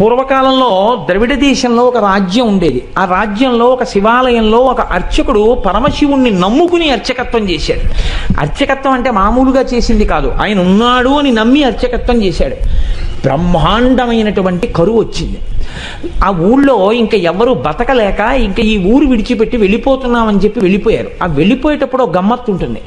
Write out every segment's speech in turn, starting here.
పూర్వకాలంలో ద్రవిడ దేశంలో ఒక రాజ్యం ఉండేది. ఆ రాజ్యంలో ఒక శివాలయంలో ఒక అర్చకుడు పరమశివుణ్ణి నమ్ముకుని అర్చకత్వం చేశాడు. అర్చకత్వం అంటే మామూలుగా చేసింది కాదు, ఆయన ఉన్నాడు అని నమ్మి అర్చకత్వం చేశాడు. బ్రహ్మాండమైనటువంటి కరువు వచ్చింది. ఆ ఊళ్ళో ఇంకా ఎవరు బతకలేక ఇంకా ఈ ఊరు విడిచిపెట్టి వెళ్ళిపోతున్నామని చెప్పి వెళ్ళిపోయారు. ఆ వెళ్ళిపోయేటప్పుడు ఒక గమ్మత్తు ఉంటుంది.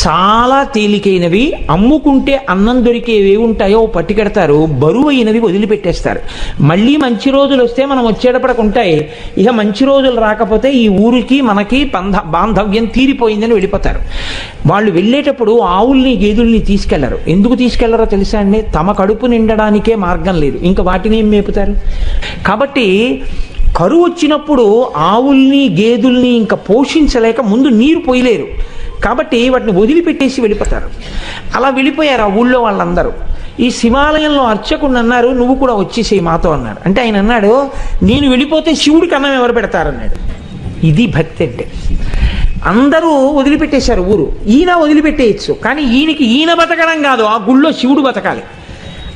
చాలా తేలికైనవి, అమ్ముకుంటే అన్నం దొరికేవి ఉంటాయో పట్టుకెడతారు, బరువు అయినవి వదిలిపెట్టేస్తారు. మళ్ళీ మంచి రోజులు వస్తే మనం వచ్చేటప్పటికి ఉంటాయి. ఇక మంచి రోజులు రాకపోతే ఈ ఊరికి మనకి బాంధవ్యం తీరిపోయిందని వెళ్ళిపోతారు. వాళ్ళు వెళ్ళేటప్పుడు ఆవుల్ని గేదెల్ని తీసుకెళ్లరు. ఎందుకు తీసుకెళ్లరో తెలుసా అండి? తమ కడుపు నిండడానికే మార్గం లేదు, ఇంకా వాటిని ఏం మేపుతారు. కాబట్టి కరువు వచ్చినప్పుడు ఆవుల్ని గేదెల్ని ఇంకా పోషించలేక ముందు నీరు పోయలేరు, కాబట్టి వాటిని వదిలిపెట్టేసి వెళ్ళిపోతారు. అలా వెళ్ళిపోయారు ఆ ఊళ్ళో వాళ్ళందరూ. ఈ శివాలయంలో అర్చకుడు అన్నారు, నువ్వు కూడా వచ్చేసేయి మాతో అన్నాడు. అంటే ఆయన అన్నాడు, నేను వెళ్ళిపోతే శివుడికి అన్నం ఎవరు పెడతారన్నాడు. ఇది భక్తి అంటే. అందరూ వదిలిపెట్టేశారు ఊరు. ఈయన వదిలిపెట్టేయచ్చు, కానీ ఈయన బతకడం కాదు, ఆ గుళ్ళో శివుడు బతకాలి.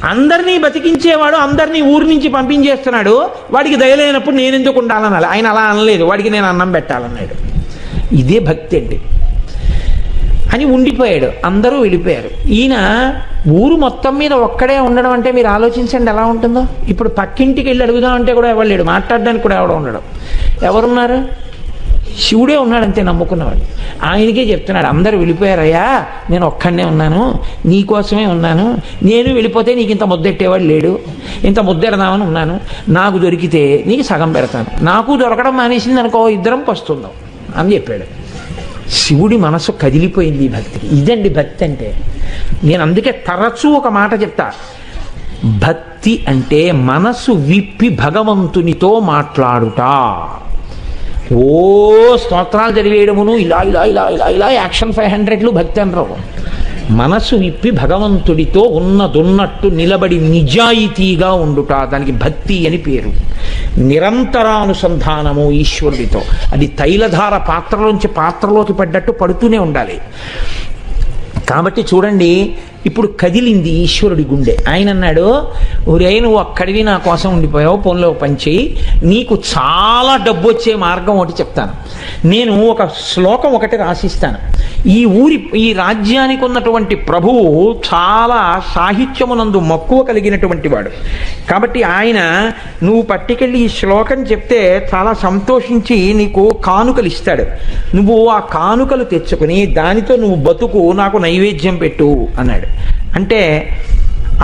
అందరినీ బతికించేవాడు అందరినీ ఊరి నుంచి పంపించేస్తున్నాడు, వాడికి దయలేనప్పుడు నేను ఎందుకు ఉండాలనాలి. ఆయన అలా అనలేదు, వాడికి నేను అన్నం పెట్టాలన్నాడు. ఇదే భక్తి అండి అని ఉండిపోయాడు. అందరూ వెళ్ళిపోయారు. ఈయన ఊరు మొత్తం మీద ఒక్కడే ఉండడం అంటే మీరు ఆలోచించండి ఎలా ఉంటుందో. ఇప్పుడు పక్కింటికి వెళ్ళి అడుగుదామంటే కూడా ఎవరు లేడు, మాట్లాడడానికి కూడా ఎవడో ఉండడం. ఎవరున్నారు? శివుడే ఉన్నాడు అంతే, నమ్ముకున్నవాడు. ఆయనకే చెప్తున్నాడు, అందరూ వెళ్ళిపోయారయ్యా, నేను ఒక్కడనే ఉన్నాను, నీకోసమే ఉన్నాను. నేను వెళ్ళిపోతే నీకు ఇంత ముద్దెట్టేవాడు లేడు, ఇంత ముద్దెడదామని ఉన్నాను. నాకు దొరికితే నీకు సగం పెడతాను, నాకు దొరకడం మానేసింది అనుకో, ఇద్దరం పస్తుందాం అని చెప్పాడు. శివుడి మనసు కదిలిపోయింది ఈ భక్తికి. ఇదండి భక్తి అంటే. నేను అందుకే తరచూ ఒక మాట చెప్తా, భక్తి అంటే మనసు విప్పి భగవంతునితో మాట్లాడుట. ఓ స్తోత్రాలు చదివేయడమును ఇలా ఇలా ఇలా ఇలా ఇలా యాక్షన్ 500లు భక్తి అనరు. మనసు విప్పి భగవంతుడితో ఉన్నదున్నట్టు నిలబడి నిజాయితీగా ఉండుట, దానికి భక్తి అని పేరు. నిరంతరానుసంధానము ఈశ్వరుడితో. అది తైలధార పాత్రలోంచి పాత్రలోకి పడ్డట్టు పడుతూనే ఉండాలి. కాబట్టి చూడండి, ఇప్పుడు కదిలింది ఈశ్వరుడి గుండె. ఆయన అన్నాడు, ఒరే నువ్వు అక్కడివి నా కోసం ఉండిపోయావు, ఫోన్లో పంచి నీకు చాలా డబ్బు వచ్చే మార్గం ఒకటి చెప్తాను. నేను ఒక శ్లోకం ఒకటి రాసిస్తాను. ఈ రాజ్యానికి ఉన్నటువంటి ప్రభువు చాలా సాహిత్యమునందు మక్కువ కలిగినటువంటి వాడు. కాబట్టి ఆయన నువ్వు పట్టుకెళ్ళి ఈ శ్లోకం చెప్తే చాలా సంతోషించి నీకు కానుకలు ఇస్తాడు. నువ్వు ఆ కానుకలు తెచ్చుకుని దానితో నువ్వు బతుకు, నాకు నైవేద్యం పెట్టు అన్నాడు. అంటే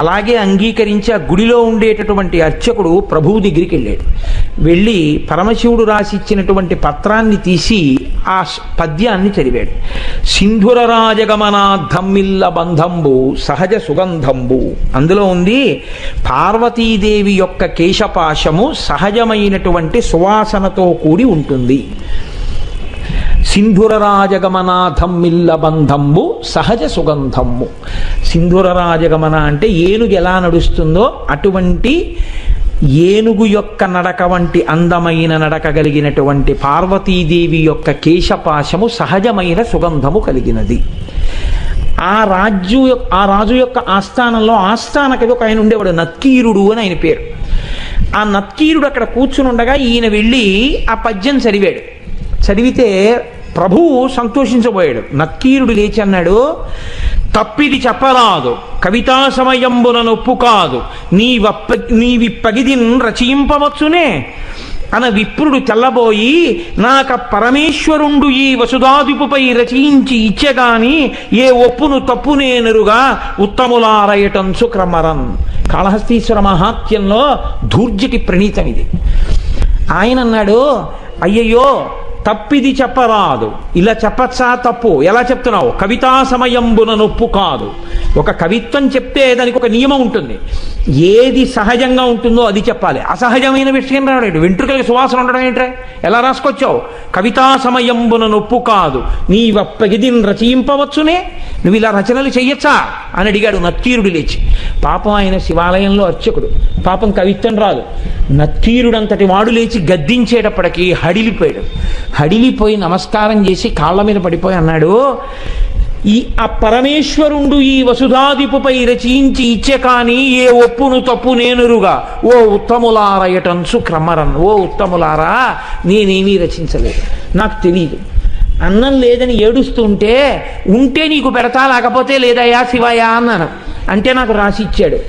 అలాగే అంగీకరించి ఆ గుడిలో ఉండేటటువంటి అర్చకుడు ప్రభువు దగ్గరికి వెళ్ళాడు. వెళ్ళి పరమశివుడు రాసిచ్చినటువంటి పత్రాన్ని తీసి ఆ పద్యాన్ని చదివాడు. సింధుర రాజగమనాద్ధమ్మిల్ల బంధంబు సహజ సుగంధంబు. అందులో ఉంది, పార్వతీదేవి యొక్క కేశపాశము సహజమైనటువంటి సువాసనతో కూడి ఉంటుంది. సింధుర రాజగమనాథమ్మిల్ల బంధంబు సహజ సుగంధము. సింధుర రాజగమన అంటే ఏనుగు ఎలా నడుస్తుందో అటువంటి ఏనుగు యొక్క నడక వంటి అందమైన నడక కలిగినటువంటి పార్వతీదేవి యొక్క కేశపాశము సహజమైన సుగంధము కలిగినది. ఆ రాజు యొక్క ఆస్థానంలో ఆస్థానకవి ఒక ఆయన ఉండేవాడు, నత్కీరుడు అని ఆయన పేరు. ఆ నత్కీరుడు అక్కడ కూర్చుని ఉండగా ఈయన వెళ్ళి ఆ పద్యం చదివాడు. చదివితే ప్రభువు సంతోషించబోయాడు. నత్కీరుడు లేచి అన్నాడు, తప్పిది చెప్పరాదు, కవితా సమయంబున నొప్పు కాదు, నీవిప్పగిదిన్ రచయింపవచ్చునే అన విప్రుడు తెల్లబోయి, నాక పరమేశ్వరుండు ఈ వసుధాదిపుపై రచయించి ఇచ్చెగాని ఏ ఒప్పును తప్పునేనరుగా ఉత్తములారయటంచు క్రమరన్. కాళహస్తీశ్వర మహాత్యంలో ధూర్జటి ప్రణీతం ఇది. ఆయన అన్నాడు, అయ్యయ్యో తప్పిది చెప్పరాదు. ఇలా చెప్పచ్చా? తప్పు. ఎలా చెప్తున్నావు? కవితా సమయంబున నొప్పు కాదు. ఒక కవిత్వం చెప్తే దానికి ఒక నియమం ఉంటుంది. ఏది సహజంగా ఉంటుందో అది చెప్పాలి. అసహజమైన విషయం రాడు. వెంట్రుకలకి సువాసన ఉండడం ఏంట్రా? ఎలా రాసుకొచ్చావు? కవితా సమయంబున నొప్పు కాదు, నీవప్పగిదిన్ రచయింపవచ్చునే, నువ్వు ఇలా రచనలు చెయ్యొచ్చా అని అడిగాడు నత్కీరుడు లేచి. పాపం ఆయన శివాలయంలో అర్చకుడు, పాపం కవిత్వం రాదు. నత్కీరుడంతటి వాడు లేచి గద్దించేటప్పటికీ హడిలిపోయాడు. హడిలిపోయి నమస్కారం చేసి కాళ్ళ మీద పడిపోయి అన్నాడు, ఈ ఆ పరమేశ్వరుండు ఈ వసుధాదిపుపై రచించి ఇచ్చే కానీ ఏ ఒప్పును తప్పు నేనురుగా ఓ ఉత్తములారయటంచు క్రమరన్. ఓ ఉత్తములారా, నేనేమీ రచించలేదు, నాకు తెలియదు. అన్నం లేదని ఏడుస్తుంటే ఉంటే నీకు పెడతా, లేకపోతే లేదయ్యా శివయ్యా అన్నాను. అంటే నాకు రాసి ఇచ్చాడు.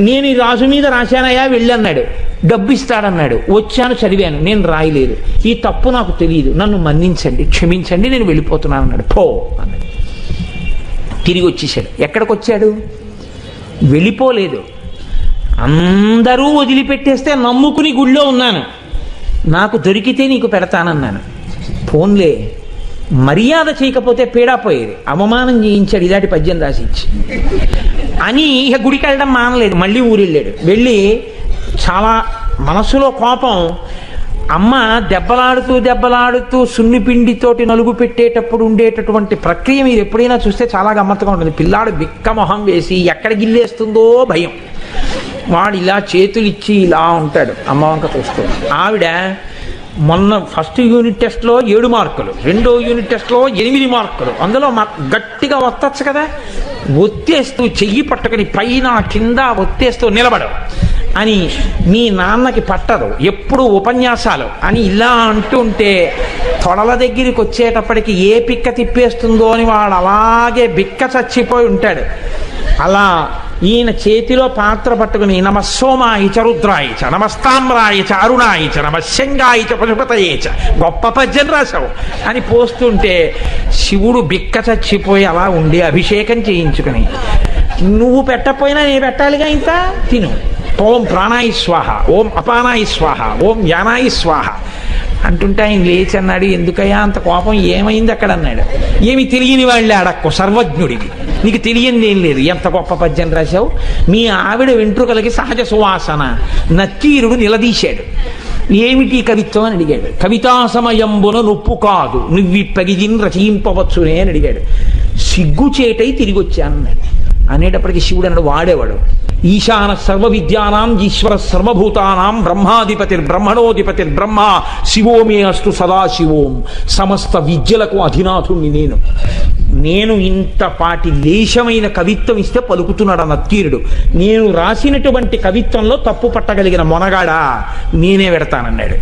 నేను ఈ రాజు మీద రాశానయ్యా వెళ్ళన్నాడు. డబ్బు ఇస్తాడన్నాడు. వచ్చాను, చదివాను, నేను రాయలేదు. ఈ తప్పు నాకు తెలియదు, నన్ను మన్నించండి, క్షమించండి, నేను వెళ్ళిపోతున్నాను అన్నాడు. పో అన్నాడు. తిరిగి వచ్చేసాడు. ఎక్కడికి వచ్చాడు? వెళ్ళిపోలేదు. అందరూ వదిలిపెట్టేస్తే నమ్ముకుని గుళ్ళో ఉన్నాను, నాకు దొరికితే నీకు పెడతానన్నాను. ఫోన్లే, మర్యాద చేయకపోతే పీడాపోయేది, అవమానం చేయించాడు ఇలాంటి పద్యం రాసిచ్చి అని. ఇక గుడికి వెళ్ళడం మానలేదు, మళ్ళీ ఊరెళ్ళాడు. వెళ్ళి చాలా మనసులో కోపం. అమ్మ దెబ్బలాడుతూ సున్నిపిండితోటి నలుగు పెట్టేటప్పుడు ఉండేటటువంటి ప్రక్రియ మీరు ఎప్పుడైనా చూస్తే చాలా గమ్మత్తుగా ఉంటుంది. పిల్లాడు బిక్క మొహం వేసి ఎక్కడ గిల్లేస్తుందో భయం. వాడు ఇలా చేతులు ఇచ్చి ఇలా ఉంటాడు, అమ్మ వంక చూస్తూ. ఆవిడ మొన్న ఫస్ట్ యూనిట్ టెస్ట్లో 7 మార్కులు, రెండో యూనిట్ టెస్ట్లో 8 మార్కులు. అందులో గట్టిగా ఒత్తచ్చు కదా, ఒత్తేస్తూ చెయ్యి పట్టుకుని పైన కింద ఒత్తేస్తూ నిలబడు అని. మీ నాన్నకి పట్టదు, ఎప్పుడు ఉపన్యాసాలు అని ఇలా అంటుంటే తొడల దగ్గరికి వచ్చేటప్పటికి ఏ పిక్క తిప్పేస్తుందో అని వాడు అలాగే బిక్క చచ్చిపోయి ఉంటాడు. అలా ఈయన చేతిలో పాత్ర పట్టుకుని నమస్సోమాయిచ రుద్రాయిచ నమస్తామ్రాయిచ అరుణాయిచ నమశంగాయిచ పశుపతయేచ, గొప్ప పద్యం రాశావు అని పోస్తుంటే శివుడు బిక్క చచ్చిపోయి అలా ఉండి అభిషేకం చేయించుకుని, నువ్వు పెట్టకపోయినా నేను పెట్టాలిగా, ఇంత తిను. ఓం ప్రాణాయి స్వాహ, ఓం అపానాయి స్వాహ, ఓం యానాయి స్వాహ అంటుంటే ఆయన లేచి అన్నాడు, ఎందుకయ్యా అంత కోపం, ఏమైంది అక్కడ అన్నాడు. ఏమి తెలియని వాళ్ళే అడక్కు, సర్వజ్ఞుడివి, నీకు తెలియంది ఏం లేదు, ఎంత గొప్ప పద్యం రాశావు. మీ ఆవిడ వెంట్రుకలకి సహజ సువాసన. నక్కీరుడు నిలదీశాడు. ఏమిటి కవిత్వం అని అడిగాడు. కవితా సమయంబున నొప్పు కాదు, నువ్విప్పగిజిన్ రచయింపవచ్చునే అని అడిగాడు. సిగ్గుచేటై తిరిగి వచ్చానన్నాడు. అనేటప్పటికీ శివుడు అన్నాడు, వాడేవాడు ఈశాన సర్వ విద్యానాం ఈశ్వర సర్వభూతానాం బ్రహ్మాధిపతిర్బ్రహ్మ శివోమే అస్తు సదాశివోం. సమస్త విద్యలకు అధినాథుణ్ణి నేను ఇంతపాటి లేశమైన కవిత్వం ఇస్తే పలుకుతున్నాడు నత్తీరుడు. నేను రాసినటువంటి కవిత్వంలో తప్పు పట్టగలిగిన మొనగాడా నేనే పెడతానన్నాడు.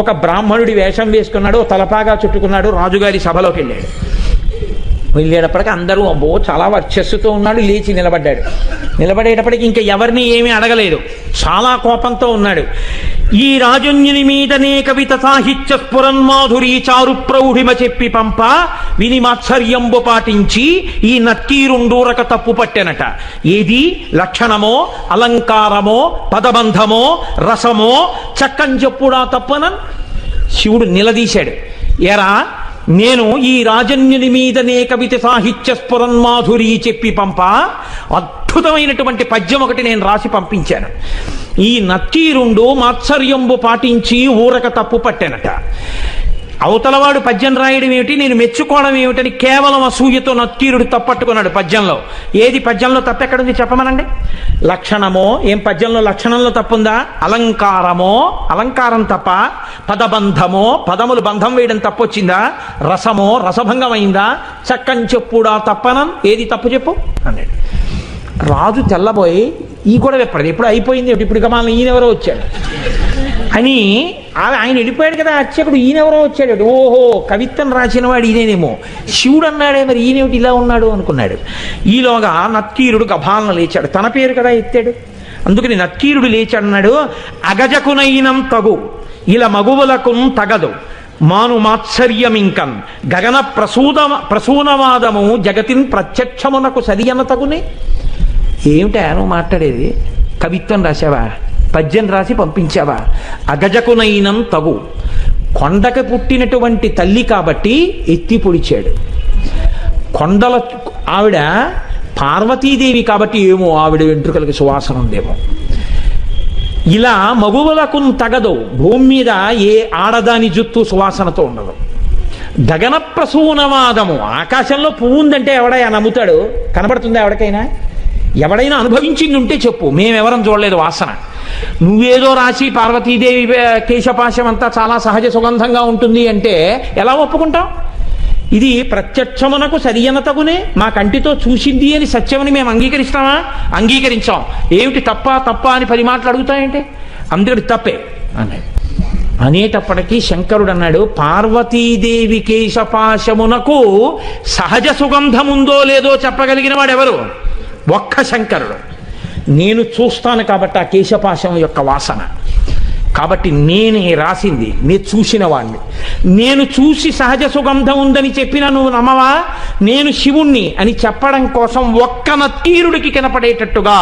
ఒక బ్రాహ్మణుడి వేషం వేసుకున్నాడు, తలపాగా చుట్టుకున్నాడు, రాజుగారి సభలోకి వెళ్ళాడు. వెళ్ళేటప్పటికి అందరూ అబ్బో చాలా వర్చస్సుతో ఉన్నాడు, లేచి నిలబడ్డాడు. నిలబడేటప్పటికి ఇంకా ఎవరిని ఏమీ అడగలేదు, చాలా కోపంతో ఉన్నాడు. ఈ రాజుని మీదనే కవిత సాహిత్య స్ఫురన్మాధురి చారు ప్రౌఢిమ చెప్పి పంప విని మాత్సర్యంబు పాటించి ఈ నక్కీరుండూరక తప్పు పట్టెనట. ఏది లక్షణమో అలంకారమో పదబంధమో రసమో చక్కని చెప్పుడా తప్పనన్. శివుడు నిలదీశాడు, ఎరా నేను ఈ రాజన్యుని మీదనే కవిత సాహిత్య స్ఫురన్మాధురి చెప్పి పంప అద్భుతమైనటువంటి పద్యం ఒకటి నేను రాసి పంపించాను. ఈ నక్కీరుండు మాత్సర్యంబు పాటించి ఊరక తప్పు పట్టానట. అవతలవాడు పద్యం రాయడం ఏమిటి, నేను మెచ్చుకోవడం ఏమిటని కేవలం అసూయతో నక్కీరుడు తప్పట్టుకున్నాడు పద్యంలో. ఏది పద్యంలో తప్పెక్కడుంది చెప్పమనండి. లక్షణమో, ఏం పద్యంలో లక్షణంలో తప్పుందా? అలంకారమో, అలంకారం తప్ప. పదబంధమో, పదములు బంధం వేయడం తప్పొచ్చిందా? రసమో, రసభంగం అయిందా? చక్కని చెప్పుడా తప్పనం, ఏది తప్పు చెప్పు అన్నాడు. రాజు తెల్లబోయి ఈ కూడా ఎప్పుడు ఎప్పుడు అయిపోయింది, ఇప్పుడు గమాలను ఈయనెవరో వచ్చాడు అని. ఆయన వెళ్ళిపోయాడు కదా అర్చకుడు, ఈయనెవరో వచ్చాడు. ఓహో, కవిత్వం రాసిన వాడు ఈయనేమో. శివుడు అన్నాడే, మరి ఈయనేమిటి ఇలా ఉన్నాడు అనుకున్నాడు. ఈలోగా నక్కీరుడు గభాలను లేచాడు, తన పేరు కదా ఎత్తాడు. అందుకని నక్కీరుడు లేచాడు, అన్నాడు, అగజకునైనం తగు ఇలా మగువులకు తగదు మాను మాత్సర్యమింకన్ గగన ప్రసూనవాదము జగతిన్ ప్రత్యక్షమునకు సరియన తగునే. ఏమిటా నువ్వు మాట్లాడేది? కవిత్వం రాశావా? పద్యం రాసి పంపించావా? అగజకునైనం తగు, కొండకు పుట్టినటువంటి తల్లి కాబట్టి ఎత్తి పొడిచాడు. కొండల ఆవిడ పార్వతీదేవి కాబట్టి ఏమో ఆవిడ వెంట్రుకలకి సువాసన ఉందేమో. ఇలా మగువులకు తగదు, భూమి మీద ఏ ఆడదాని జుత్తు సువాసనతో ఉండదు. గగన ప్రసూనవాదము, ఆకాశంలో పువ్వు ఉందంటే ఎవడైనా నమ్ముతాడు? కనబడుతుందా ఎవరికైనా? ఎవడైనా అనుభవించింది ఉంటే చెప్పు, మేమెవరం చూడలేదు వాసన. నువ్వేదో రాసి పార్వతీదేవి కేశపాశం అంతా చాలా సహజ సుగంధంగా ఉంటుంది అంటే ఎలా ఒప్పుకుంటాం? ఇది ప్రత్యక్షమునకు సరియనతగునే మా కంటితో చూసింది అని సత్యమని మేము అంగీకరిస్తామా? అంగీకరించాం. ఏమిటి తప్ప అని 10 మాటలు అడుగుతాయంటే అందుకని తప్పే అన్నాడు. అనేటప్పటికీ శంకరుడు అన్నాడు, పార్వతీదేవి కేశపాశమునకు సహజ సుగంధముందో లేదో చెప్పగలిగిన వాడు ఎవరు? ఒక్క శంకరుడు. నేను చూస్తాను కాబట్టి ఆ కేశపాశం యొక్క వాసన, కాబట్టి నేనే రాసింది, నేను చూసిన వాడిని. నేను చూసి సహజ సుగంధం ఉందని చెప్పినా నువ్వు నమ్మవా? నేను శివుణ్ణి అని చెప్పడం కోసం ఒక్క నత్తీరుడికి కనపడేటట్టుగా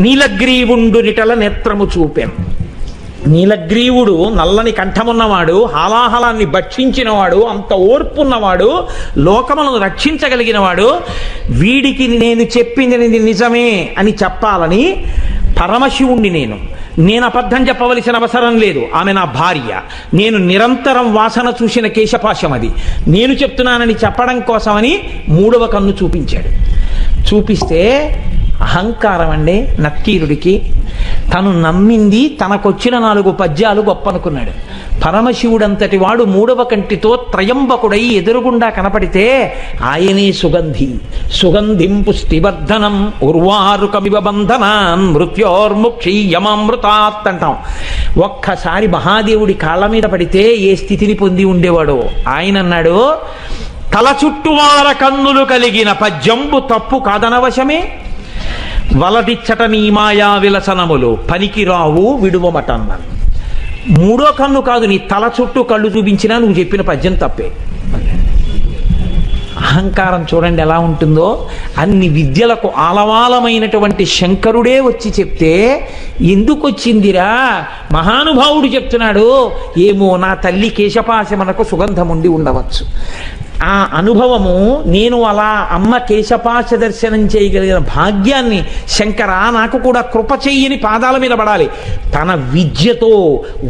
నీలగ్రీవుండు నిటల నేత్రము చూపాను. నీలగ్రీవుడు నల్లని కంఠమున్నవాడు, హాలాహలాన్ని భక్షించినవాడు, అంత ఓర్పున్నవాడు, లోకములను రక్షించగలిగినవాడు. వీడికి నేను చెప్పింది నిజమే అని చెప్పాలని పరమశివుణ్ణి నేను అబద్ధం చెప్పవలసిన అవసరం లేదు. ఆమె నా భార్య. నేను నిరంతరం వాసన చూసిన కేశపాశం అది. నేను చెప్తున్నానని చెప్పడం కోసమని 3వ కన్ను చూపించాడు. చూపిస్తే అహంకారం అండి నక్కీరుడికి. తను నమ్మింది, తనకొచ్చిన 4 పద్యాలు గొప్ప అనుకున్నాడు. పరమశివుడంతటి వాడు 3వ కంటితో త్రయంబకుడై ఎదురుగుండా కనపడితే ఆయనే సుగంధిం పుష్టివర్ధనం ఉర్వారుకమివ బంధనాన్ మృత్యోర్ముక్షీయమామృతాత్ అంటాం. ఒక్కసారి మహాదేవుడి కాళ్ళ మీద పడితే ఏ స్థితిని పొంది ఉండేవాడో ఆయన అన్నాడు, తల చుట్టువార కన్నులు కలిగిన పద్యంబు తప్పు కాదనవశమే, వలదిచ్చట నీ మాయా విలసనములు పనికిరావు విడువమటన్నాను. 3వ కన్ను కాదు, నీ తల చుట్టూ కళ్ళు చూపించినా నువ్వు చెప్పిన పద్యం తప్పే. అహంకారం చూడండి ఎలా ఉంటుందో. అన్ని విద్యలకు ఆలవాలమైనటువంటి శంకరుడే వచ్చి చెప్తే ఎందుకు వచ్చిందిరా? మహానుభావుడు చెప్తున్నాడు, ఏమో నా తల్లి కేశపాశమునకు సుగంధం ఉండి ఉండవచ్చు. ఆ అనుభవము, నేను అలా అమ్మ కేశపాశ దర్శనం చేయగలిగిన భాగ్యాన్ని శంకరా నాకు కూడా కృప చెయ్యని పాదాల మీద పడాలి. తన విద్యతో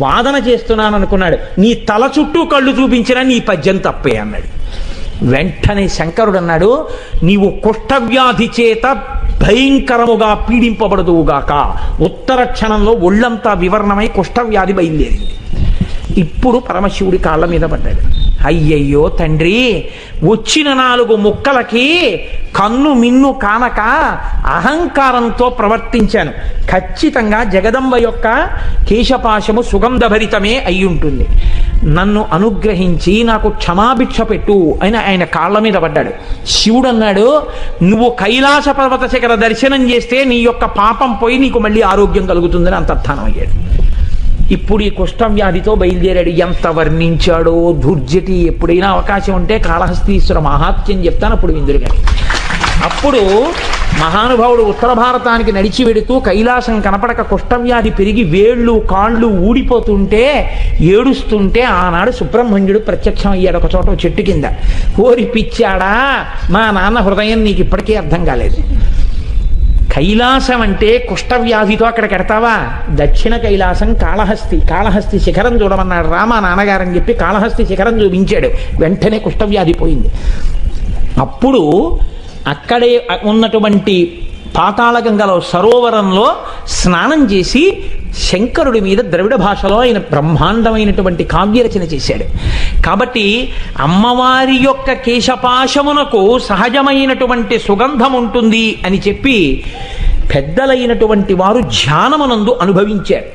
వాదన చేస్తున్నాను అనుకున్నాడు. నీ తల చుట్టూ కళ్ళు చూపించినా నీ పద్యం తప్పే అన్నాడు. వెంటనే శంకరుడు అన్నాడు, నీవు కుష్ఠవ్యాధి చేత భయంకరముగా పీడింపబడదువుగాక. ఉత్తర క్షణంలో ఒళ్ళంతా వివరణమై కుష్ఠవ్యాధి బయలుదేరింది. ఇప్పుడు పరమశివుడి కాళ్ళ మీద పడ్డాడు. అయ్యయ్యో తండ్రి, వచ్చిన 4 ముక్కలకి కన్ను మిన్ను కానక అహంకారంతో ప్రవర్తించాను. ఖచ్చితంగా జగదంబ యొక్క కేశపాశము సుగంధభరితమే అయి ఉంటుంది. నన్ను అనుగ్రహించి నాకు క్షమాభిక్ష పెట్టు అని ఆయన కాళ్ళ మీద పడ్డాడు. శివుడు అన్నాడు, నువ్వు కైలాస పర్వత శిఖర దర్శనం చేస్తే నీ యొక్క పాపం పోయి నీకు మళ్ళీ ఆరోగ్యం కలుగుతుందని అంతర్ధానం అయ్యాడు. ఇప్పుడు ఈ కుష్ఠవ్యాధితో బయలుదేరాడు. ఎంత వర్ణించాడో దుర్జటి. ఎప్పుడైనా అవకాశం ఉంటే కాళహస్తీశ్వర మహాత్మ్యం చెప్తాను, అప్పుడు విందురు గారు. అప్పుడు మహానుభావుడు ఉత్తర భారతానికి నడిచి వెడుతూ కైలాసం కనపడక కుష్ఠవ్యాధి పెరిగి వేళ్ళు కాళ్ళు ఊడిపోతుంటే ఏడుస్తుంటే ఆనాడు సుబ్రహ్మణ్యుడు ప్రత్యక్షం అయ్యాడు ఒక చోట చెట్టు కింద. ఓరి పిచ్చాడా, మా నాన్న హృదయం నీకు ఇప్పటికీ అర్థం కాలేదు. కైలాసం అంటే కుష్ఠవ్యాధితో అక్కడ కడతావా? దక్షిణ కైలాసం కాళహస్తి శిఖరం చూడమన్నాడు రామా నాన్నగారని చెప్పి కాళహస్తి శిఖరం చూపించాడు. వెంటనే కుష్ఠవ్యాధి పోయింది. అప్పుడు అక్కడే ఉన్నటువంటి పాతాళగంగలో సరోవరంలో స్నానం చేసి శంకరుడి మీద ద్రవిడ భాషలో ఆయన బ్రహ్మాండమైనటువంటి కావ్యరచన చేశాడు. కాబట్టి అమ్మవారి యొక్క కేశపాశమునకు సహజమైనటువంటి సుగంధం ఉంటుంది అని చెప్పి పెద్దలైనటువంటి వారు ధ్యానమునందు అనుభవించారు.